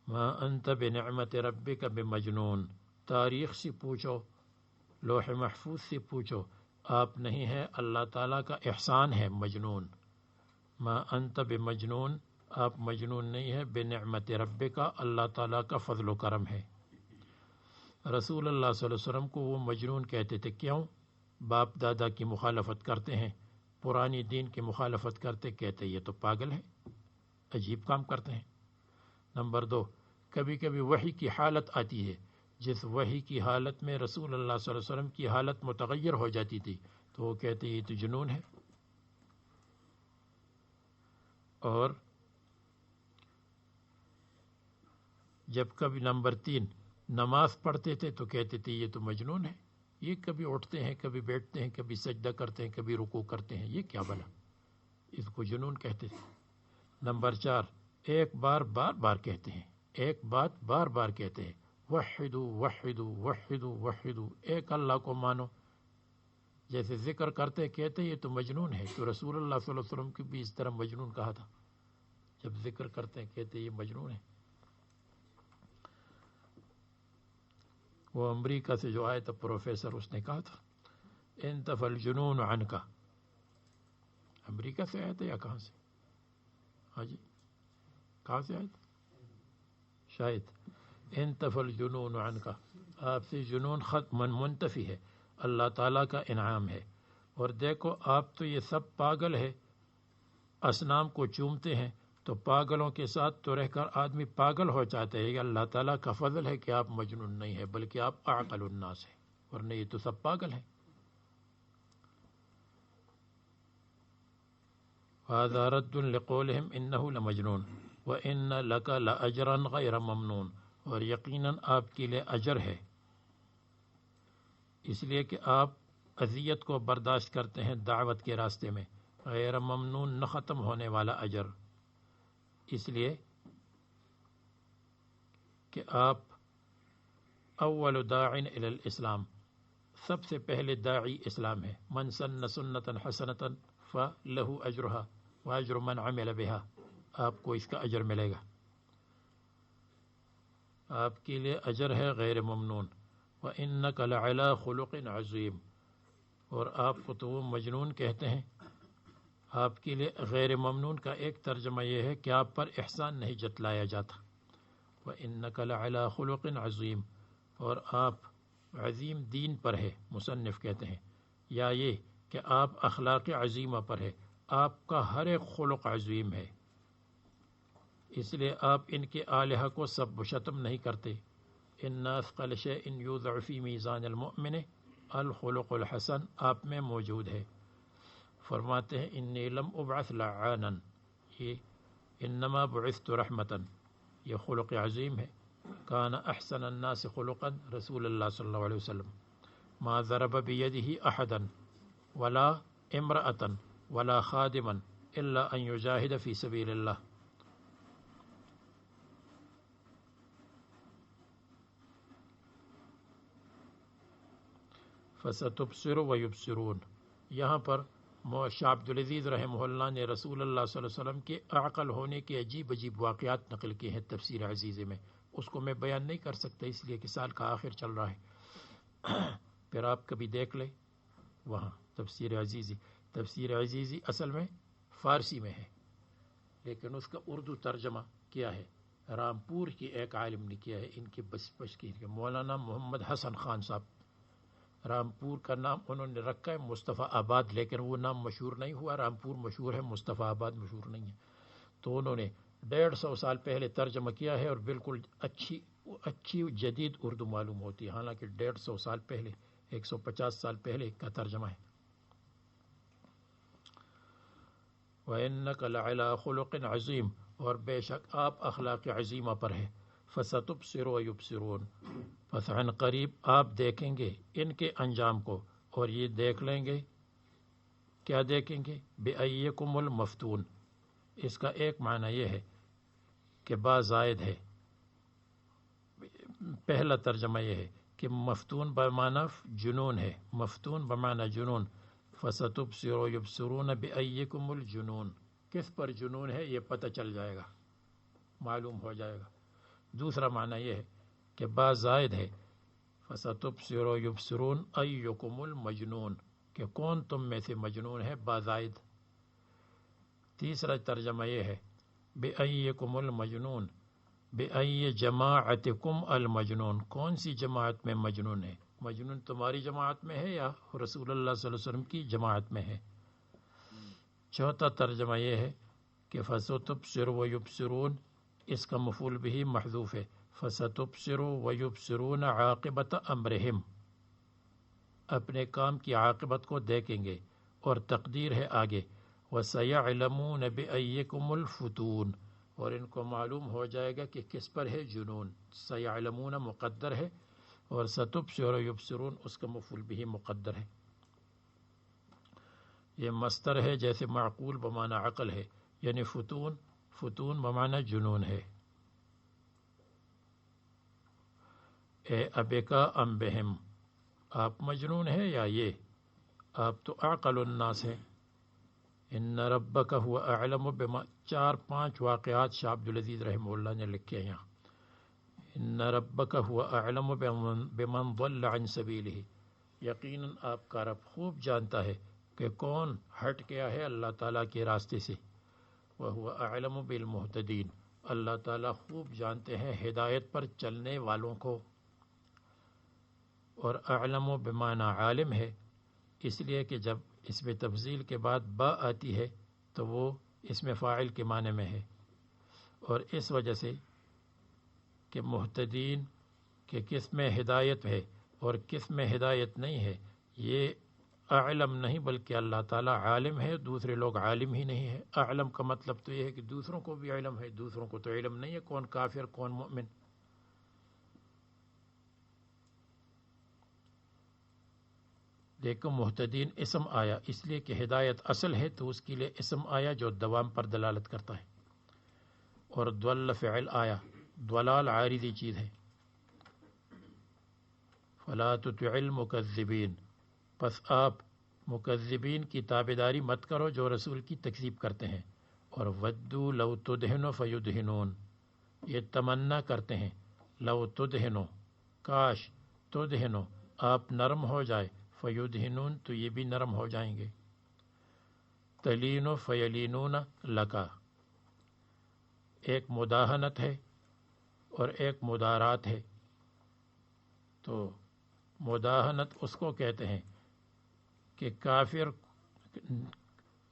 ما انت بنعمت ربک بمجنون، تاریخ سے پوچھو، لوح محفوظ سے پوچھو، آپ نہیں ہیں، اللہ تعالیٰ کا احسان ہے مجنون۔ ما انت بمجنون، آپ مجنون نہیں ہیں، بنعمت ربک، اللہ تعالیٰ کا فضل و کرم ہے۔ رسول اللہ صلی اللہ علیہ وسلم کو وہ مجنون کہتے تھے، کیوں؟ باپ دادا کی مخالفت کرتے ہیں، پرانی دین کی مخالفت کرتے، کہتے یہ تو پاگل ہے، عجیب کام کرتے ہیں۔ نمبر 2، کبھی کبھی وحی کی حالت آتی ہے، جس وحی کی حالت میں رسول اللہ صلی اللہ علیہ وسلم کی حالت متغیر ہو جاتی تھی، تو وہ کہتے یہ تو جنون ہے۔ اور جب کبھی نمبر 3 نماز پڑھتے تھے تو کہتے تھے یہ تو مجنون ہے، یہ کبھی اٹھتے ہیں، کبھی بیٹھتے ہیں، کبھی سجدہ کرتے ہیں، کبھی رکوع کرتے ہیں، یہ کیا بنا، اس کو جنون کہتے تھے۔ نمبر 4، ایک بار بار بار کہتے ہیں، ایک بات بار بار کہتے ہیں، وحدو وحدو وحدو وحدو، ایک اللہ کو مانو، جیسے ذکر کرتے کہتے یہ تو مجنون ہے۔ تو رسول اللہ صلی اللہ علیہ وسلم کی بھی اس طرح مجنون کہا تھا، جب ذکر کرتے کہتے یہ مجنون ہے۔ وہ امریکہ سے جو آیا تھا پروفیسر، اس نے کہا تھا انتفى الجنون عنك، امریکہ سے آیا تھا یا کہاں سے؟ ہاں جی، کہاں سے آیا تھا؟ شاید انتفى الجنون عنك، آپ سے جنون ختم، منتفی ہے، اللہ تعالیٰ کا انعام ہے۔ اور دیکھو آپ تو یہ سب پاگل ہے، اصنام کو چومتے ہیں، تو پاگلوں کے ساتھ تو رہ کر آدمی پاگل ہو جاتا ہے۔ یہ اللہ تعالیٰ کا فضل ہے کہ آپ مجنون نہیں ہے، بلکہ آپ اعقل الناس ہیں، ورنہ یہ تو سب پاگل ہیں۔ هذا رد لقولهم انه لمجنون وان لك لاجرا غیر ممنون، اور یقیناً آپ کے لیے اجر ہے، اور اس کے لیے ثواب ہے جو غیر ممنون، غیر ممنون، غیر ممنون، غیر ممنون، غیر ممنون، غیر ممنون، غیر ممنون، غیر ممنون، غیر ممنون، غیر ممنون، غیر ممنون، غیر ممنون، اور یقیناً آپ کے لیے اجر ہے اس لیے کہ آپ اذیت کو برداشت کرتے ہیں دعوت کے راستے میں، غیر ممنون نہ ختم ہونے والا اجر، اس لیے کہ آپ اول داع الی الاسلام، سب سے پہلے داعی اسلام ہے۔ من سن سنتا حسنتا فلہ اجرہا واجر من عمل بہا، آپ کو اس کا اجر ملے گا، آپ کے لیے اجر ہے غیر ممنون۔ وَإِنَّكَ لَعَلَىٰ خُلُقٍ عَظِيمٍ، اور آپ کو تو وہ مجنون کہتے ہیں۔ آپ کے لیے غیر ممنون کا ایک ترجمہ یہ ہے کہ آپ پر احسان نہیں جتلایا جاتا۔ وَإِنَّكَ لَعَلَىٰ خُلُقٍ عَظِيمٍ، اور آپ عظیم دین پر ہے، مصنف کہتے ہیں، یا یہ کہ آپ اخلاق عظیمہ پر ہے، آپ کا ہر ایک خلق عظیم ہے، اس لیے آپ ان کے آلہہ کو سب و شتم نہیں کرتے۔ ان اثقل شیء یوضع فی میزان المؤمن الخلق الحسن آپ میں موجود ہے۔ فرماتے ہیں انی لم ابعث لعانا، یہ انما بعثت رحمتا، یہ خلق عظیم ہے۔ کان احسن الناس خلقا رسول اللہ صلی اللہ علیہ وسلم، ما ضرب بیدہ احدا ولا امرأة ولا خادما الا ان یجاہد فی سبیل اللہ۔ فَسَتُبْصِرُ وَيُبْصِرُونَ، یہاں پر شاہ عبدالعزیز رحمہ اللہ نے رسول اللہ صلی اللہ علیہ وسلم کے عاقل ہونے کے عجیب عجیب واقعات نقل کیے ہیں تفسیر عزیزہ میں، اس کو میں بیان نہیں کر سکتا اس لیے کہ سال کا آخر چل رہا ہے، پھر آپ کبھی دیکھ لیں وہاں تفسیر عزیزی۔ تفسیر عزیزی اصل میں فارسی میں ہے، لیکن اس کا اردو ترجمہ کیا ہے رامپور کی ایک عالم نے کیا ہے، ان کے بس کی مولانا محمد حسن خان صاحب۔ رامپور کا نام انہوں نے رکھا ہے مصطفیٰ آباد، لیکن وہ نام مشہور نہیں ہوا، رامپور مشہور ہے، مصطفیٰ آباد مشہور نہیں ہے۔ تو انہوں نے 150 سال پہلے ترجمہ کیا ہے، اور بالکل اچھی جدید اردو معلوم ہوتی ہے، حالانکہ 150 سال پہلے 150 سال پہلے کا ترجمہ ہے۔ وَإِنَّكَ لَعَلَىٰ خُلُقٍ عَظِيمٍ، اور بے شک آپ اخلاق عظیمہ پر ہے۔ فَسَتُبْصِرُ وَيُبْصِرُونَ، پس عن قریب آپ دیکھیں گے ان کے انجام کو، اور یہ دیکھ لیں گے، کیا دیکھیں گے؟ بِأَيِّكُمُ الْمَفْتُونَ، اس کا ایک معنی یہ ہے کہ با زائد ہے، پہلا ترجمہ یہ ہے کہ مفتون بمعنی جنون ہے، مفتون بمعنی جنون۔ فَسَتُبْصِرُ وَيُبْصِرُونَ بِأَيِّكُمُ الْجُنُونَ، کس پر جنون ہے یہ پتہ چل جائے گا، معلوم ہو جائے گا۔ دوسرا معنی یہ ہے کہ با زائد ہے، فَسَتُبْصِرُ وَيُبْصِرُونَ أَيُّكُمُ الْمَجْنُونَ، کہ کون تم میں سے مجنون ہے، با زائد۔ تیسرا ترجمہ یہ ہے بِأَيِّكُمُ الْمَجْنُونَ، بِأَيِّ جَمَاعَتِكُمْ الْمَجْنُونَ، کون سی جماعت میں مجنون ہے، مجنون تمہاری جماعت میں ہے یا رسول اللہ صلی اللہ علیہ وسلم کی جماعت میں ہے۔ چوتھا ترجمہ یہ ہے کہ فَسَتُبْصِرُ وَيُبْصِرُونَ، اس کا مفعول بہ محذوف ہے، فَسَتُبْصِرُ وَيُبْصِرُونَ عَاقِبَةَ أَمْرِهِمْ، اپنے کام کی عاقبت کو دیکھیں گے، اور تقدیر ہے آگے وَسَيَعْلَمُونَ بِأَيِّكُمُ الْفُتُونَ، اور ان کو معلوم ہو جائے گا کہ کس پر ہے جنون۔ سَيَعْلَمُونَ مقدر ہے، اور سَتُبْصِرُ وَيُبْصِرُونَ اس کا مفعول بہ مقدر ہے۔ یہ مصدر ہے جیسے معقول بمعنی عقل ہے، یعنی فتون، فتون بمعنی جنون ہے۔ اے ابکا ام بہم، آپ مجنون ہیں یا یہ، آپ تو اعقل الناس ہیں۔ ان ربک هو اعلم بما، 4-5 واقعات شاہ عبدالعزیز رحمہ اللہ نے لکھے ہیں یہاں۔ ان ربک هو اعلم بمن ضل عن سبیلہ، یقیناً آپ کا رب خوب جانتا ہے کہ کون ہٹ گیا ہے اللہ تعالیٰ کے راستے سے۔ وَهُوَ أَعْلَمُ بِالْمُهْتَدِينَ، اللہ تعالیٰ خوب جانتے ہیں ہدایت پر چلنے والوں کو۔ اور اعلم بمعنی عالم ہے، اس لیے کہ جب اس میں تفضیل کے بعد با آتی ہے تو وہ اس میں فاعل کے معنی میں ہے، اور اس وجہ سے کہ مہتدین کہ کس میں ہدایت ہے اور کس میں ہدایت نہیں ہے، یہ اعلم نہیں بلکہ اللہ تعالیٰ عالم ہے، دوسرے لوگ عالم ہی نہیں ہے۔ اعلم کا مطلب تو یہ ہے کہ دوسروں کو بھی علم ہے، دوسروں کو تو علم نہیں ہے کون کافر کون مومن۔ دیکھو محتدین اسم آیا اس لیے کہ ہدایت اصل ہے تو اس کے لیے اسم آیا جو دوام پر دلالت کرتا ہے، اور ضل فعل آیا، ضلال عارضی چیز ہے۔ فلا تطع المکذبین، پس آپ مکذبین کی تابعداری مت کرو جو رسول کی تکذیب کرتے ہیں۔ اور ودوا لو تدہنوا فیدہنون، یہ تمنا کرتے ہیں، لو تدہنوا، کاش تدہنوا آپ نرم ہو جائے، فیدہنون تو یہ بھی نرم ہو جائیں گے۔ تلین فیلینون لکا، ایک مداہنت ہے اور ایک مدارات ہے۔ تو مداہنت اس کو کہتے ہیں کہ کافر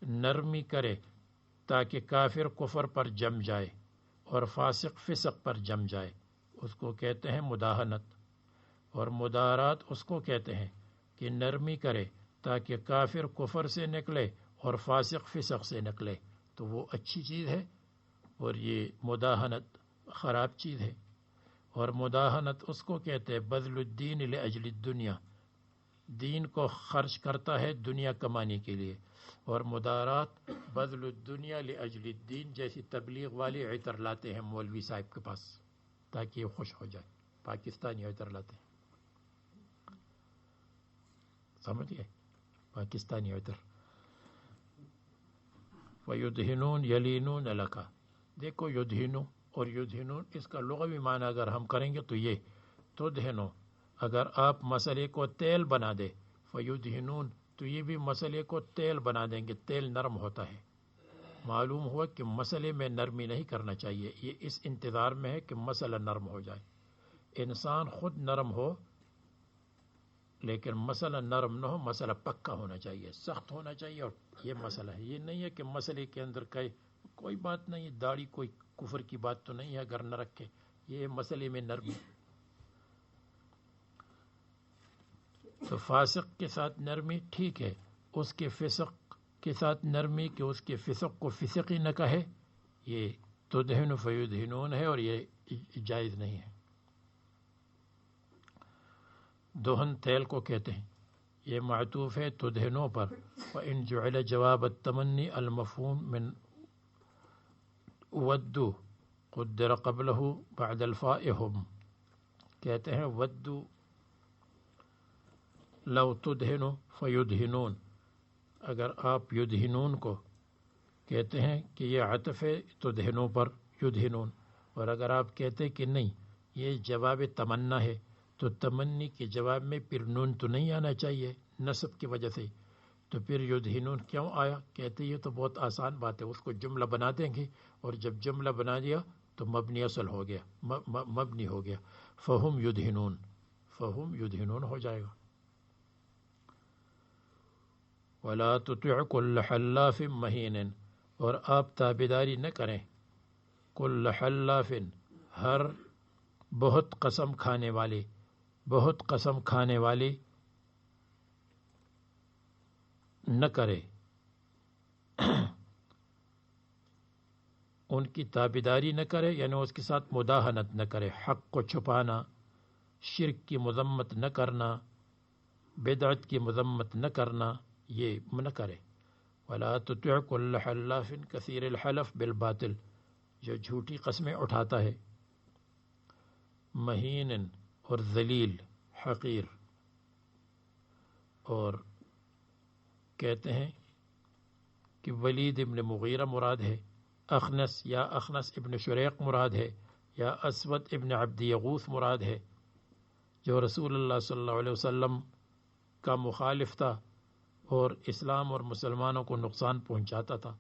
نرمی کرے تاکہ کافر کفر پر جم جائے اور فاسق فسق پر جم جائے، اس کو کہتے ہیں مداہنت۔ اور مدارات اس کو کہتے ہیں کہ نرمی کرے تاکہ کافر کفر سے نکلے اور فاسق فسق سے نکلے، تو وہ اچھی چیز ہے اور یہ مداہنت خراب چیز ہے۔ اور مداہنت اس کو کہتے ہیں بذل الدین لاجل الدنیا، دین کو خرچ کرتا ہے دنیا کمانے کے لیے۔ اور مدارات بذل الدنیا لاجل الدین، جیسی تبلیغ والے عطر لاتے ہیں مولوی صاحب کے پاس تاکہ یہ خوش ہو جائے، پاکستانی عطر لاتے ہیں، سمجھ گئے؟ پاکستانی عطر۔ وَيُدْهِنُونَ يَلِينُونَ لَكَ، دیکھو یدہنو اور یدہنون اس کا لغوی معنی اگر ہم کریں گے تو یہ تدہنو، اگر آپ مسئلے کو تیل بنا دے، فیدہنون تو یہ بھی مسئلے کو تیل بنا دیں گے، تیل نرم ہوتا ہے۔ معلوم ہوا کہ مسئلے میں نرمی نہیں کرنا چاہیے، یہ اس انتظار میں ہے کہ مسئلہ نرم ہو جائے۔ انسان خود نرم ہو لیکن مسئلہ نرم نہ ہو، مسئلہ پکا ہونا چاہیے، سخت ہونا چاہیے۔ اور یہ مسئلہ ہے، یہ نہیں ہے کہ مسئلے کے اندر کوئی بات نہیں ہے، داڑھی کوئی کفر کی بات تو نہیں ہے اگر نہ رکھے، یہ مسئلے میں نرمی۔ تو فاسق کے ساتھ نرمی ٹھیک ہے، اس کے فسق کے ساتھ نرمی کہ اس کے فسق کو فسقی نہ کہے، یہ تدہن فیدہنون ہے اور یہ جائز نہیں ہے۔ دہن تیل کو کہتے ہیں، یہ معطوف ہے تدہنوں پر۔ وَإِن جُعِلَ جواب التمنی المفہوم من ودو قدر قبلہ بعد الفاء ہم، کہتے ہیں ودو لو تدہنو فیدہنون، اگر آپ یدہنون کو کہتے ہیں کہ یہ عطف ہے تدہنوں پر یدہنون، اور اگر آپ کہتے کہ نہیں یہ جواب تمنا ہے تو تمنی کے جواب میں پھر نون تو نہیں آنا چاہیے نصب کی وجہ سے، تو پھر یدہنون کیوں آیا؟ کہتے یہ تو بہت آسان بات ہے، اس کو جملہ بنا دیں گے، اور جب جملہ بنا دیا تو مبنی اصل ہو گیا، مبنی ہو گیا، فہم یدہنون، فہم یدہنون ہو جائے گا۔ وَلَا تُطِعْ كُلَّ حَلَّافٍ مَّهِينٍ، اور آپ تابعداری نہ کریں کل حلاف، ہر بہت قسم کھانے والے، بہت قسم کھانے والے نہ کرے، ان کی تابعداری نہ کرے، یعنی اس کے ساتھ مداہنت نہ کرے، حق کو چھپانا، شرک کی مذمت نہ کرنا، بدعت کی مذمت نہ کرنا، یہ نہ کرے۔ وَلَا تُطِعْ كُلَّ حَلَّافٍ كَثِيرِ الْحَلَفِ بِالْبَاطِلِ، جو جھوٹی قسمیں اٹھاتا ہے، مہین اور ذلیل، حقیر۔ اور کہتے ہیں کہ ولید ابن مغیرہ مراد ہے، اخنس یا اخنس ابن شریق مراد ہے، یا اسود ابن عبد یغوث مراد ہے، جو رسول اللہ صلی اللہ علیہ وسلم کا مخالف تھا اور اسلام اور مسلمانوں کو نقصان پہنچاتا تھا،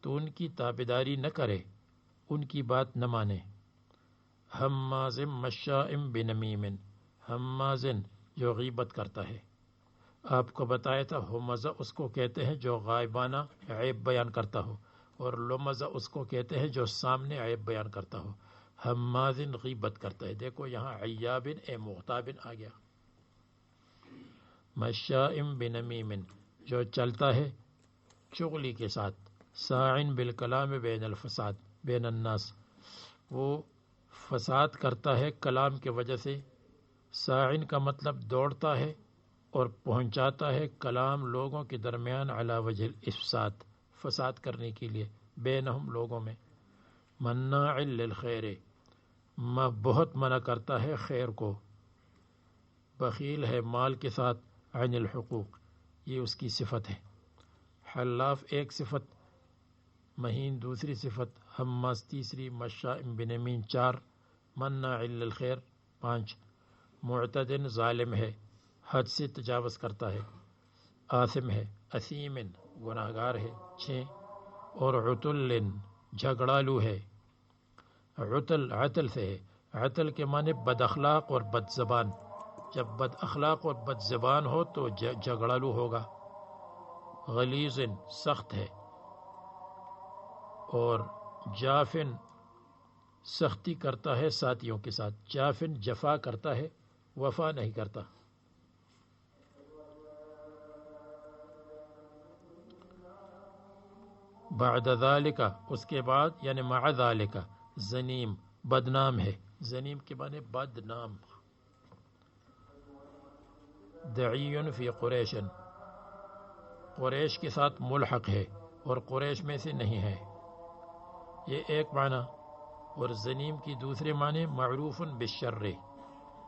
تو ان کی تابعداری نہ کرے، ان کی بات نہ مانے۔ ہمازٍ مشاء بنمیم، ہمازٍ جو غیبت کرتا ہے، آپ کو بتایا تھا ہمزہ اس کو کہتے ہیں جو غائبانہ عیب بیان کرتا ہو، اور لمزہ اس کو کہتے ہیں جو سامنے عیب بیان کرتا ہو۔ ہمازٍ غیبت کرتا ہے، دیکھو یہاں عیابٍ مغتابٍ آ گیا۔ مشاء بنمیم، جو چلتا ہے چغلی کے ساتھ، ساعٍ بالکلام بین الفساد بین الناس، وہ فساد کرتا ہے کلام کی وجہ سے۔ ساعٍ کا مطلب دوڑتا ہے اور پہنچاتا ہے کلام لوگوں کے درمیان علی وجہ الافساد، فساد کرنے کے لیے، بینہم لوگوں میں، مناع للخیر، بہت منع کرتا ہے خیر کو، بخیل ہے مال کے ساتھ، عن الحقوق، یہ اس کی صفت ہے، حلاف ایک صفت، مہین دوسری صفت، حماس تیسری، مشاء بنمین چار، مناع للخیر پانچ، معتدن ظالم ہے، حد سے تجاوز کرتا ہے، آثم ہے، اثیم گناہگار ہے چھ، اور عتل جھگڑالو ہے، عتل سے ہے، عتل کے معنی بد اخلاق اور بد زبان، جب بد اخلاق اور بد زبان ہو تو جھگڑالو ہوگا، غلیظ سخت ہے، اور جافن سختی کرتا ہے ساتھیوں کے ساتھ، جافن جفا کرتا ہے، وفا نہیں کرتا۔ بعد ذالک، اس کے بعد یعنی مع ذالک، زنیم بدنام ہے، زنیم کے معنی بدنام، دعی فی قریش، قریش کے ساتھ ملحق ہے اور قریش میں سے نہیں ہے، یہ ایک معنی، اور زنیم کی دوسرے معنی معروف بالشر،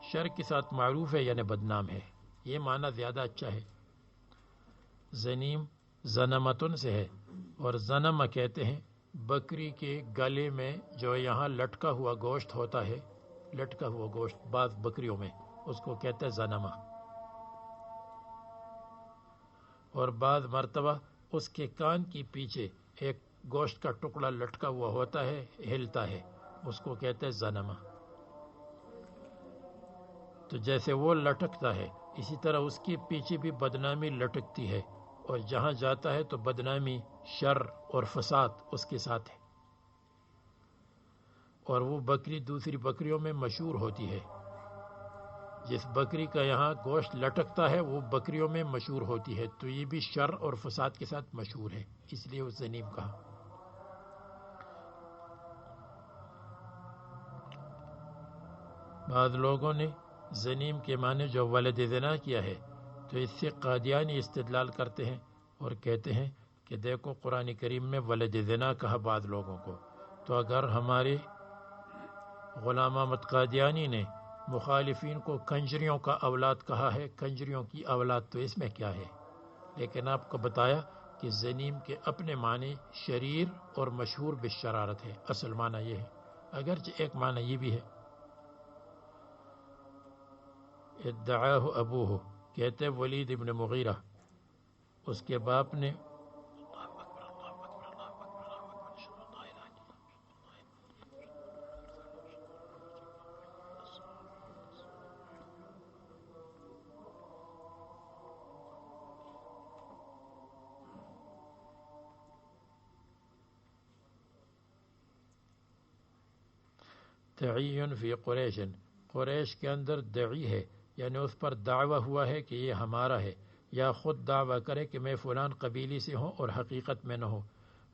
شر کے ساتھ معروف ہے یعنی بدنام ہے، یہ معنی زیادہ اچھا ہے۔ زنیم زنمتن سے ہے، اور زنم کہتے ہیں بکری کے گلے میں جو یہاں لٹکا ہوا گوشت ہوتا ہے، لٹکا ہوا گوشت بعض بکریوں میں، اس کو کہتے ہیں زنمہ، اور بعض مرتبہ اس کے کان کی پیچھے ایک گوشت کا ٹکڑا لٹکا ہوا ہوتا ہے، ہلتا ہے، اس کو کہتے ہیں زنمہ۔ تو جیسے وہ لٹکتا ہے اسی طرح اس کے پیچھے بھی بدنامی لٹکتی ہے، اور جہاں جاتا ہے تو بدنامی، شر اور فساد اس کے ساتھ ہے، اور وہ بکری دوسری بکریوں میں مشہور ہوتی ہے، جس بکری کا یہاں گوشت لٹکتا ہے وہ بکریوں میں مشہور ہوتی ہے، تو یہ بھی شر اور فساد کے ساتھ مشہور ہے، اس لیے اس زنیم کہا۔ بعض لوگوں نے زنیم کے معنی جو ولد زنا کیا ہے تو اس سے قادیانی استدلال کرتے ہیں اور کہتے ہیں کہ دیکھو قرآن کریم میں ولد زنا کہا بعض لوگوں کو، تو اگر ہمارے غلام احمد قادیانی نے مخالفین کو کنجریوں کا اولاد کہا ہے، کنجریوں کی اولاد، تو اس میں کیا ہے؟ لیکن آپ کو بتایا کہ زنیم کے اپنے معنی شریر اور مشہور بالشرارت ہے، اصل معنی یہ ہے، اگرچہ ایک معنی یہ بھی ہے، ادعاہ ابوہ، کہتے ولید ابن مغیرہ، اس کے باپ نے، دعی فی قریش، قریش کے اندر دعی ہے، یعنی اس پر دعویٰ ہوا ہے کہ یہ ہمارا ہے، یا خود دعویٰ کرے کہ میں فلان قبیلی سے ہوں اور حقیقت میں نہ ہو،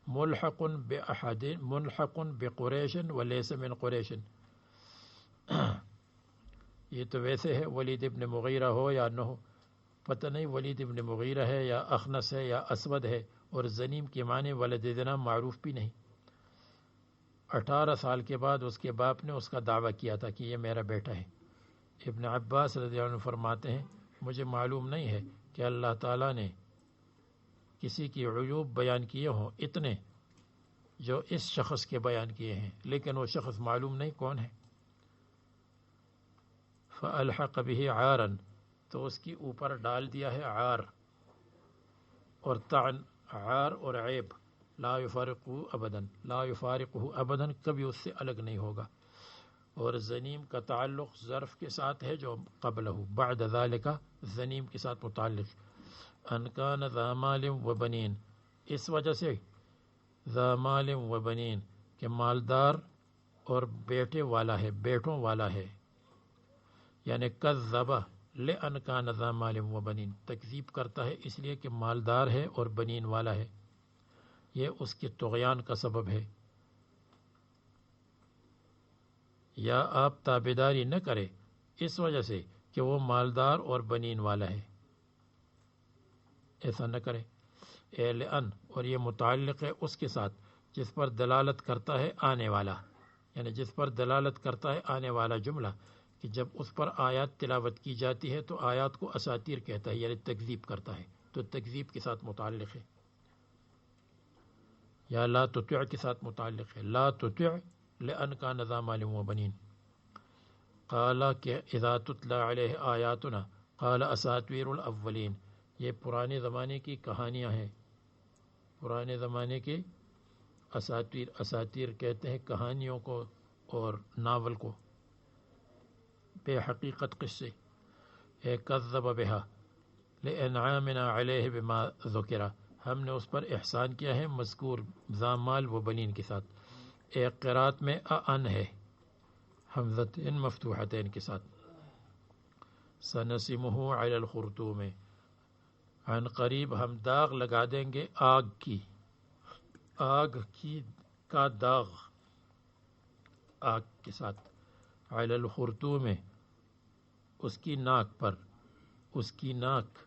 ملحق بأحد، ملحق بقریش ولیس من قریش، یہ تو ویسے ہے ولید ابن مغیرہ ہو یا نہ ہو، پتہ نہیں ولید ابن مغیرہ ہے یا اخنس ہے یا اسود ہے، اور زنیم کے معنی ولد زنا معروف بھی نہیں۔ 18 سال کے بعد اس کے باپ نے اس کا دعویٰ کیا تھا کہ یہ میرا بیٹا ہے۔ ابن عباس رضی اللہ عنہ فرماتے ہیں مجھے معلوم نہیں ہے کہ اللہ تعالیٰ نے کسی کی عیوب بیان کیے ہوں اتنے جو اس شخص کے بیان کیے ہیں، لیکن وہ شخص معلوم نہیں کون ہے۔ فَأَلْحَقَ بِهِ عَارًا، تو اس کی اوپر ڈال دیا ہے عار اور طعن، عار اور عیب، لا یفارقہ ابداً، لا یفارقہ ابداً، کبھی اس سے الگ نہیں ہوگا، اور زنیم کا تعلق ظرف کے ساتھ ہے جو قبلہ، بعد ذالک زنیم کے ساتھ متعلق، ان کان ذا مال و بنین، اس وجہ سے ذا مال و بنین کہ مالدار اور بیٹے والا ہے، بیٹوں والا ہے، یعنی کذب لأن کان ذا مال و بنین، تکذیب کرتا ہے اس لیے کہ مالدار ہے اور بنین والا ہے، یہ اس کے طغیان کا سبب ہے۔ یا آپ تابعداری نہ کرے اس وجہ سے کہ وہ مالدار اور بنین والا ہے، ایسا نہ کرے. لأن اور یہ متعلق ہے اس کے ساتھ جس پر دلالت کرتا ہے آنے والا، یعنی جس پر دلالت کرتا ہے آنے والا جملہ، کہ جب اس پر آیات تلاوت کی جاتی ہے تو آیات کو اساطیر کہتا ہے، یعنی تکذیب کرتا ہے، تو تکذیب کے ساتھ متعلق ہے. یا لا تطع کے ساتھ متعلق ہے. لا تطع لأن کا نظام مال و بنین. قال کہ اذا تتلی علیہ آیاتنا قال اساطیر الاولین. یہ پرانے زمانے کی کہانیاں ہیں، پرانے زمانے کے اساطیر. اساطیر کہتے ہیں کہانیوں کو اور ناول کو، بے حقیقت قصے. کذب بہا لانعامنا علیہ بما ذکر. ہم نے اس پر احسان کیا ہے مذکور ذامال و بنین کے ساتھ. ایک قرات میں ان ہے حمزتین مفتوحتین کے ساتھ. سنسمہ علی الخرطوم. عن قریب ہم داغ لگا دیں گے آگ کی، آگ کی کا داغ آگ کے ساتھ. علی الخرطوم اس کی ناک پر، اس کی ناک،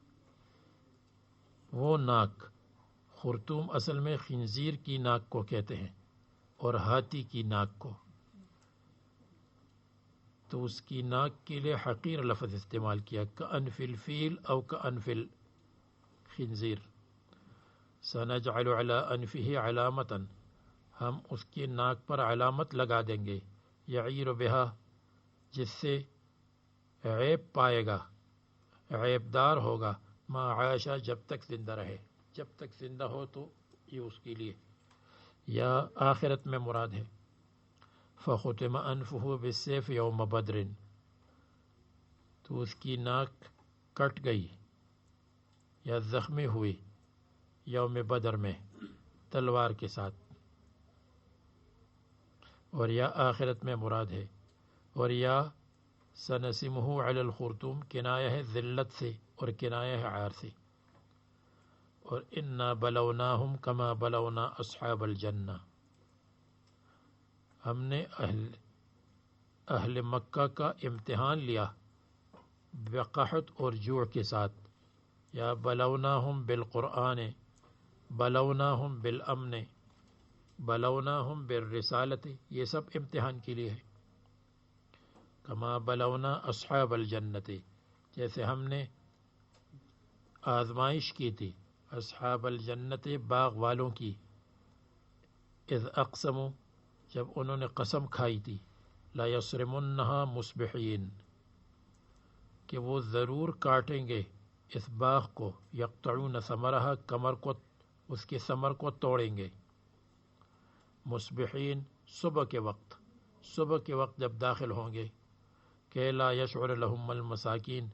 وہ ناک. خرطوم اصل میں خنزیر کی ناک کو کہتے ہیں اور ہاتھی کی ناک کو، تو اس کی ناک کے لیے حقیر لفظ استعمال کیا، کأنف الفیل او کأنف الخنزیر. سنجعل علی انفہ علامتا. ہم اس کی ناک پر علامت لگا دیں گے، یعیر بہا جس سے عیب پائے گا، عیب دار ہوگا، ما عاشا جب تک زندہ رہے. جب تک زندہ ہو تو یہ اس کے لیے، یا آخرت میں مراد ہے. فختم انفہ بالسیف یوم بدر. تو اس کی ناک کٹ گئی یا زخمی ہوئی یوم بدر میں تلوار کے ساتھ، اور یا آخرت میں مراد ہے. اور یا سنسمہ علی الخرطوم کنایہ ہے ذلت سے اور کنایہ ہے عار سے. اور انا بلوناہم کما بلونا اصحاب الجنہ. ہم نے اہل مکہ کا امتحان لیا بقحط اور جوع کے ساتھ. یا بلوناہم بالقرآن، بلوناہم بالامن، بلوناہم بالرسالت. یہ سب امتحان کے لیے ہے. کما بلونا اصحاب الجنت، جیسے ہم نے آزمائش کی تھی اصحاب الجنت باغ والوں کی. اذ اقسموا جب انہوں نے قسم کھائی تھی، لا یصرمنہا مصبحین کہ وہ ضرور کاٹیں گے اس باغ کو، یقطعون ثمرہا کمر کو، اس کے ثمر کو توڑیں گے. مصبحین صبح کے وقت، صبح کے وقت جب داخل ہوں گے. کہ لا یشعر لہم المساکین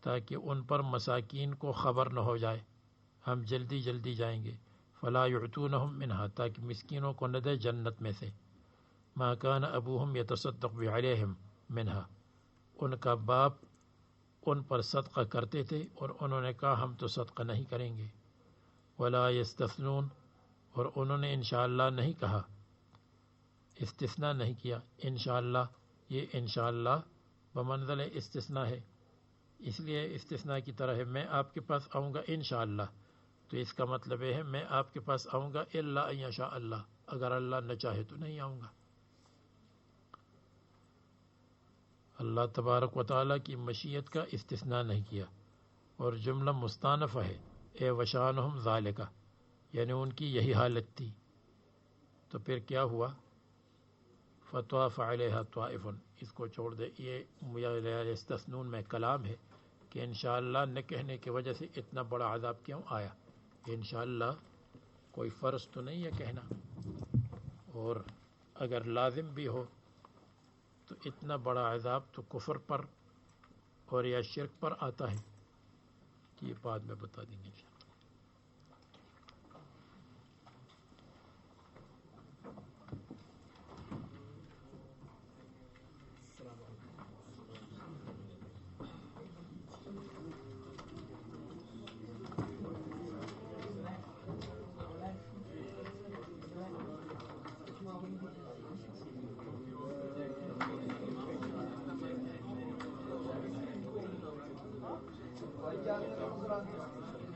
تاکہ ان پر مساکین کو خبر نہ ہو جائے، ہم جلدی جلدی جائیں گے. فلا یعطونہم منہا تاکہ مسکینوں کو نہ دے جنت میں سے. ما کان ابوہم یتصدق علیہم منہا ان کا باپ ان پر صدقہ کرتے تھے اور انہوں نے کہا ہم تو صدقہ نہیں کریں گے. ولا یستثنون اور انہوں نے انشاءاللہ نہیں کہا، استثناء نہیں کیا. انشاءاللہ یہ انشاءاللہ بمنزل استثناء ہے، اس لیے استثناء کی طرح ہے. میں آپ کے پاس آؤں گا انشاءاللہ، تو اس کا مطلب یہ ہے میں آپ کے پاس آؤں گا الا ان یشاء اللہ، اگر اللہ نہ چاہے تو نہیں آؤں گا. اللہ تبارک و تعالیٰ کی مشیت کا استثناء نہیں کیا. اور جملہ مستانفہ ہے، اے وشانہم ذالکہ، یعنی ان کی یہی حالت تھی. تو پھر کیا ہوا؟ فطاف علیہا طائف. اس کو چھوڑ دے، یہ استثنون میں کلام ہے کہ انشاءاللہ نہ کہنے کی وجہ سے اتنا بڑا عذاب کیوں آیا. انشاءاللہ کوئی فرض تو نہیں ہے کہنا، اور اگر لازم بھی ہو تو اتنا بڑا عذاب تو کفر پر اور یا شرک پر آتا ہے. یہ بعد میں بتا دیں گے. Vai que a mina não